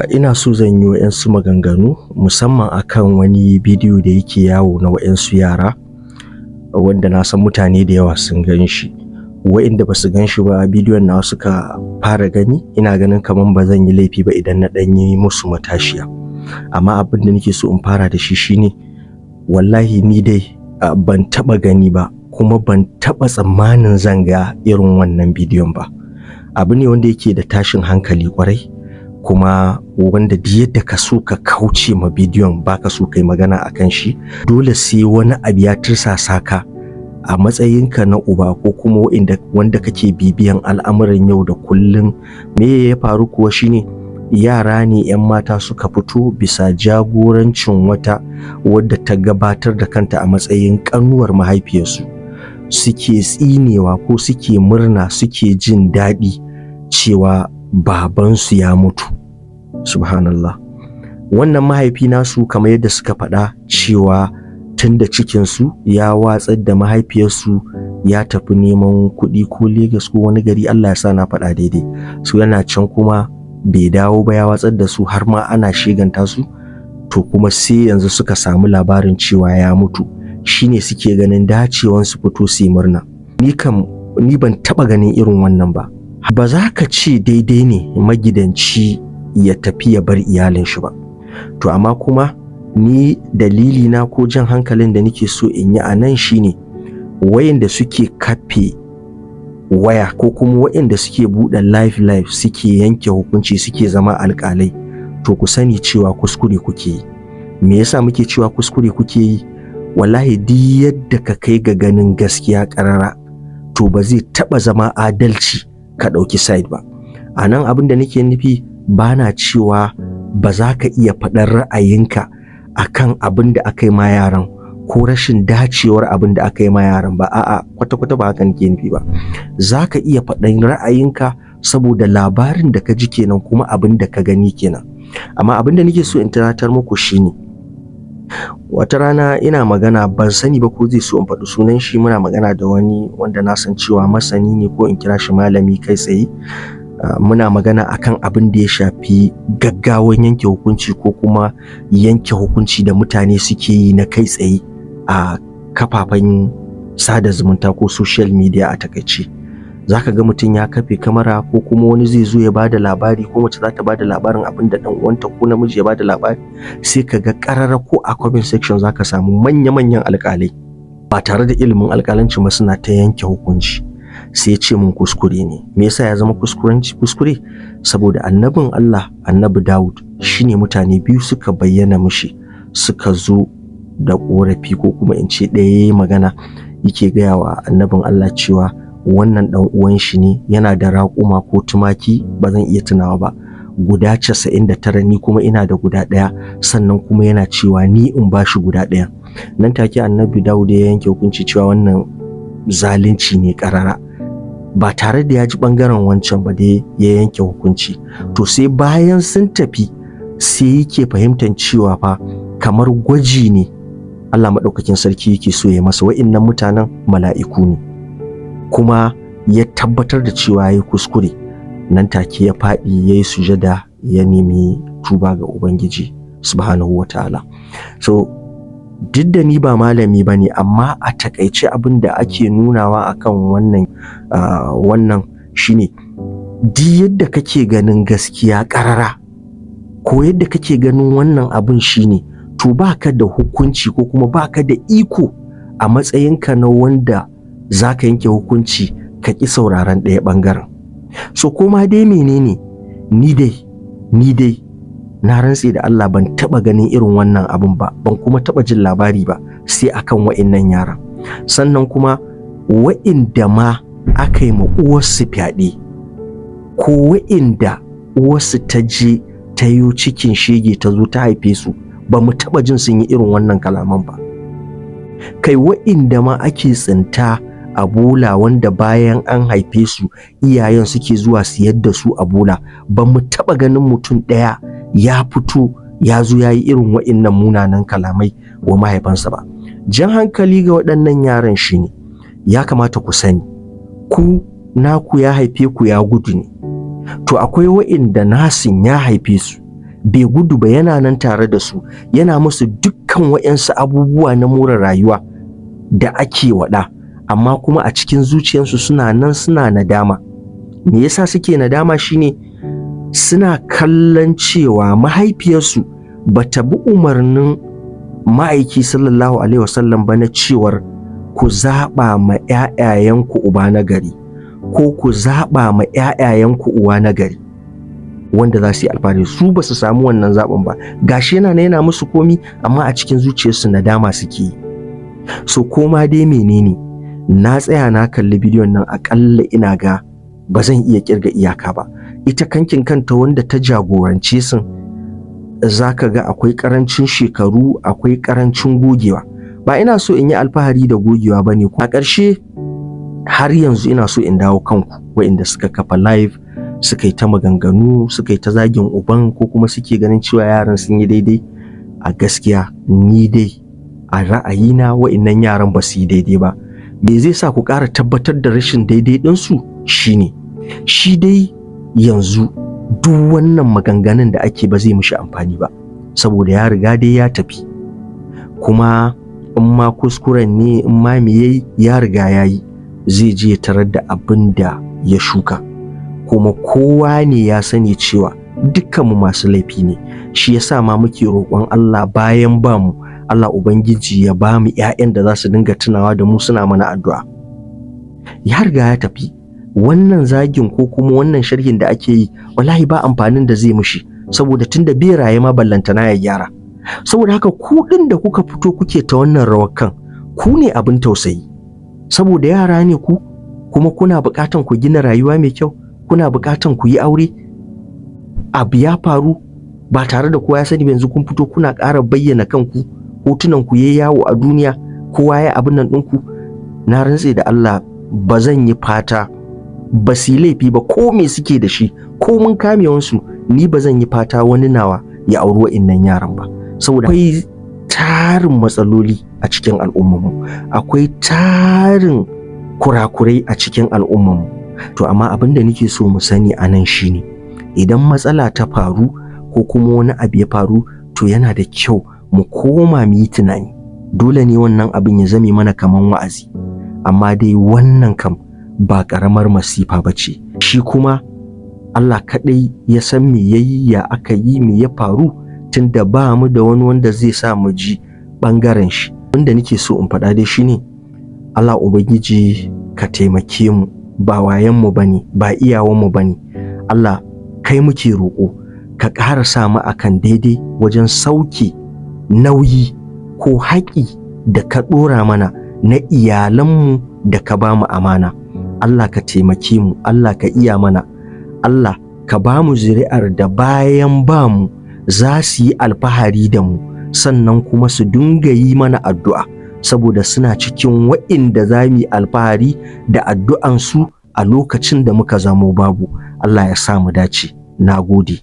Ina so zan yi wa'yansu maganganu musamman akan wani bidiyo da yake yawo na wa'yansu yara wanda na san mutane da yawa sun gan shi. Wa'inda ba su gan shi ba bidiyon nawa suka fara gani, ina ganin kaman ba zan yi laifi ba idan na ɗan yi musu matashiya. Amma abin da nake so in fara da shi shine wallahi ni dai ban taɓa gani ba kuma ban taɓa tsammanin zan ga irin wannan bidiyon ba. Abu ne wanda yake da tashin hankali kwarai, kuma wanda duk yadda ka so ka kauce ma bidiyon baka so kai magana akan shi, dole sai wani abu ya tirsasa ka a matsayinka na uba ko kuma wanda kake bibiyan al'amuran yau da kullum. Me ya faru kuwa shine yara ne 'yan mata suka fito bisa jagorancin wata wadda ta gabatar da kanta a matsayin ƙanuwar mahaifiyarsu, suke tsinewa ko suke murna, suke jin daɗi cewa babansu ya mutu. Subhanallah. Wannan mahaifi nasu kamar yadda suka faɗa cewa tun da cikinsu ya watsar da mahaifiyarsu ya tafi neman kuɗi ko Legas ko wani gari, Allah ya sa na faɗa daidai. Su yana can kuma bai dawo ba, ya watsar da su har ma ana sheganta su. To kuma sai yanzu suka samu labarin cewa ya mutu, shine suke ganin dacewan su fito su yi murna. Ni ban taɓa ganin irin wannan ba. Ba za ka ce daidai ne magidanci ya tafi ya bar iyalin shi ba. To amma kuma ni dalili na ko jan hankalin da nake so in yi a nan shine wayanda suke kafe waya ko kuma wayanda suke buɗe live suke yanke hukunci, suke zama alƙalai, to ku sani cewa kuskure kuke yi. Me yasa muke cewa kuskure kuke yi? Wallahi duk yadda ka kai ga ganin gaskiya ƙarara, to ba zai taɓa zama adalci ka ɗauki side ba. A nan abin da nake nufi, ba na cewa ba za ka iya faɗar ra'ayinka akan abin da aka yi ma yaran ko rashin dacewar abin da aka yi ma yaran ba. A'a, kwata-kwata ba haka nake nufi ba. Za ka iya faɗan ra'ayinka saboda labarin da ka ji kenan kuma abin da ka gani kenan. Amma abin da nake so in tunatar muku shine, wata rana ina magana, ban sani ba ko zai so in faɗi sunan shi, muna magana da wani wanda na san cewa masani ne ko in kira shi malami kai tsaye. Muna magana akan abin da ya shafi gaggawan yanke hukunci ko kuma yanke hukunci da mutane suke yi na kai tsaye a kafafen sada zumunta ko social media a takaice. Za ka ga mutum ya kafe kamera ko kuma wani zai zo ya bada labari ko mace za ta bada labarin abin da ɗan uwanta ko namiji ya bada labari, sai ka ga ƙarara ko a comment section za ka samu manya-manyan alƙalai ba tare da ilimin alƙalanci ba suna ta yanke hukunci. Sai ya ce mun kuskure ne. Me yasa ya zama kuskure? Saboda annabin Allah, annabi Dawud, shine mutane biyu suka bayyana mishi, suka zo da ƙorafi ko kuma in ce ɗaya yayi magana, yake gaya wa annabin Allah cewa wannan ɗan uwan shi ne, yana da raƙuma ko tumaki ba zan iya tunawa ba guda 99, ni kuma ina da guda ɗaya, sannan kuma yana cewa ni in ba shi guda ɗaya. Nan take annabi Dawud ya yanke hukunci cewa wannan zalunci ne ƙarara, ba tare da ya ji ɓangaren wancan ba dai ya yanke hukunci. To sai bayan sun tafi sai yake fahimtar cewa fa kamar gwaji ne Allah maɗaukakin sarki yake so ya masa. Wa'innan mutanen mala'iku ne, kuma ya tabbatar da cewa ya yi kuskure. Nan take ya faɗi ya yi sujada, ya nemi tuba ga Ubangiji subhanahu wa ta'ala. So duk da ni ba malami ba ne, amma a takaice abin da ake nunawa akan wannan shine duk yadda kake ganin gaskiya ƙarara ko yadda kake ganin wannan abin shine, to baka da hukunci ko kuma baka da iko a matsayinka na wanda zaka yanke hukunci ka ƙi sauraron ɗaya ɓangaren. So koma dai menene, ni dai na rantse da Allah ban taɓa ganin irin wannan abun ba, ban kuma taɓa jin labari ba sai akan wa'innan yaran. Sannan kuma wa'inda ma aka yi ma uwarsu fyaɗe ko wa'inda uwarsu ta je ta yi cikin shege ta zo ta haife su, ba mu taɓa jin sun yi irin wannan kalaman ba. Kai wa'inda ma ake tsinta a bola, wanda bayan an haife su iyayen suke zuwa siyar da su a bola, ba mu taɓa ganin mutum ɗaya ya fito ya zo ya yi irin wa'innan munanan kalamai wa mahaifansa ba. Jan hankali ga waɗannan yaran shine, ya kamata ku sani, ku naku ya haife ku ya gudu ne, to akwai wa'inda nasin ya haife su bai gudu ba, yana nan tare da su, yana musu dukkan wa'yansu abubuwa na more rayuwa da ake waɗa, amma kuma a cikin zuciyarsu suna nan suna nadama. Me yasa suke nadama? Shine suna kallon cewa mahaifiyarsu bata bi umarnin ma'aiki sallallahu alaihi wasallam ba na cewar ku zaɓa ma ‘ya'yayenku uba na gari, ko ku zaɓa ma ‘ya'yayenku uwa na gari wanda za su yi alfahari. Su ba su samu wannan zaɓin ba, gashi yana musu komi, amma a cikin zuciyarsu nadama suke yi. So koma dai menene, na tsaya na kalli bidiyon nan aƙalla ina ga ba zan iya kirga iyaka ba. Ita kankin kanta wanda ta jagorance sun, za ka ga akwai ƙarancin shekaru, akwai ƙarancin gogewa. Ba ina so in yi alfahari da gogewa ba ne. A ƙarshe har yanzu ina so in dawo kanku waɗanda suka kafa live, suka yi ta maganganu, suka yi ta zagin uban, ko kuma suke ganin cewa yaran sun yi daidai. A gaskiya ni dai a ra'ayina waɗannan yaran ba su yi daidai ba. Me zai sa ku ƙara tabbatar da rashin daidai ɗinsu? Shi dai yanzu duk wannan maganganun da ake ba zai mishi amfani ba, saboda ya riga dai ya tafi. Kuma in ma kuskuren ne, in ma me yayi, ya riga ya yi, zai je ya tarar da abin da ya shuka. Kuma kowa ne ya sani cewa dukkanmu masu laifi ne. Shi yasa ma muke roƙon Allah bayan ba mu, Allah Ubangiji ya ba mu ‘ya'yan da za su dinga tunawa da mu suna mana addu'a. Ya riga ya tafi. Wannan zagin ko kuma wannan sharhin da ake yi, wallahi ba amfanin da zai mushi, saboda tunda bai raye ma ballantana ya gyara. Saboda haka ku ɗin da kuka fito kuke ta wannan rawar kan, ku ne abin tausayi, saboda yara ne ku, kuma kuna buƙatan ku gina rayuwa mai kyau, kuna buƙatan ku yi aure. Abu ya faru ba tare da kowa ya sani, yanzu kun fito kuna ƙara bayyana kanku, hotunan ku yayi yawo a duniya, kowa ya abin nan ɗinku. Na rantse da Allah ba zan yi fata ba su yi laifi ba, ko me suke da shi, ko mun kamewansu, ni ba zan yi fata wani nawa ya auri wa'innan yaran ba, saboda akwai tarin matsaloli a cikin al'ummarmu, akwai tarin kurakurai a cikin al'ummarmu. To amma abin da nake so mu sani a nan shine, idan matsala ta faru ko kuma wani abu ya faru, to yana da kyau mu koma mu yi tunani. Dole ne wannan abin ya zame mana kaman wa'azi, amma dai wannan kam ba ƙaramar masifa ba ce. Shi kuma Allah kaɗai ya san me yayi, ya aka yi, me ya faru, tunda ba mu da wani wanda zai sa mu ji ɓangaren shi. Wanda nake so in faɗa dai shine, Allah Ubangiji ka taimake mu, ba wayanmu bane, ba iyawanmu bane. Allah kai muke roƙo, ka ƙara sa mu akan daidai wajen sauke nauyi ko haƙi da ka ɗora mana na iyalanmu da ka ba mu amana. Allah ka taimake mu, Allah ka iya mana, Allah ka ba mu zuri'ar da bayan ba mu za su yi alfahari da mu, sannan kuma su dinga yi mana addu'a, saboda suna cikin wa'inda za mu yi alfahari da addu'ansu a lokacin da muka zamo babu. Allah ya sa mu dace. Na gode.